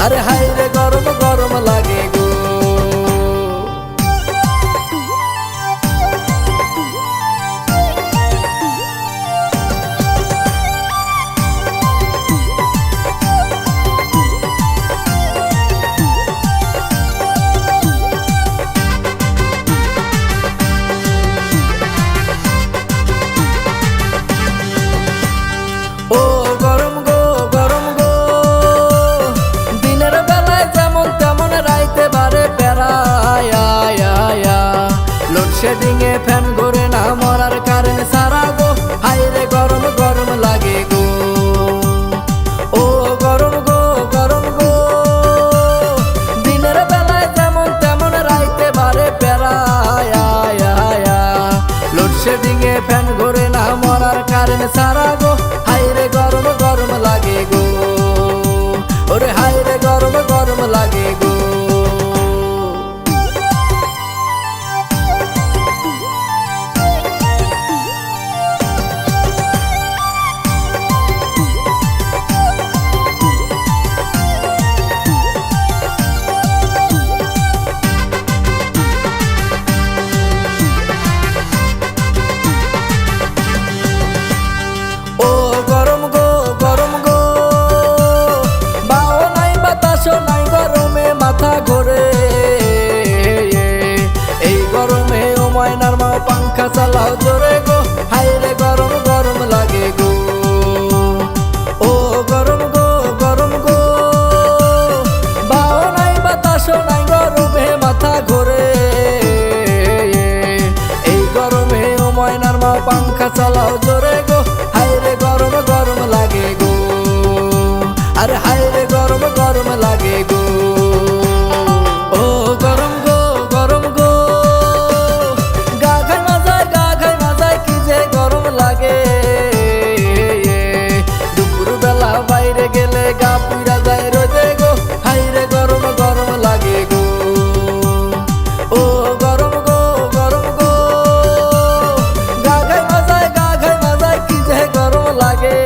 আরে হায় রে গরম গরম লাগে গো। ও গরম গো গরম গো, দিনের বেলায় যেমন তেমন রাইতে বারে বেড়ায়। লোডশেডিং এ ফ্যান ঘুরে না মরার কারেন্ট সারা গো, হায় রে গরম গরম লাগে গো। ও গরম গো গরম গো, দিনের বেলায় যেমন তেমন রাইতে বারে বেড়ায়। লোডশেডিং এ ফ্যান ঘুরে না মরার কারেন্ট সারা গো, হায় রে গরম গরম লাগে গো। ওরে হায় রে গরম গরম লাগে গো। ও গরম গো গরম গো, বাও নাই বাতাসও নাই গরমে মাথা ঘোরে। এই গরমে ও ময়নার মা পাংখা চালাও জোরে গো, হায় রে গরম গরম লাগে গো। ও গরম গো গরম গো, বাও নাই বাতাসও নাই গরমে মাথা ঘোরে। এই গরমে ও ময়নার মা পাংখা চালাও জোরে গো, হায় রে গরম গরম লাগে গো। আরে হায় রে গরম গরম লাগে গো। ও গরম গো গরম গো, গা খাই মাজায় কি যে গরম লাগে। দুপুর বেলা বাইরে গেলে গা পুইরা যায় রোদে গো, হায় রে গরম গরম লাগে গো। ও গরম গো গরম গো, গা খাই মাজায় কি যে গরম লাগে।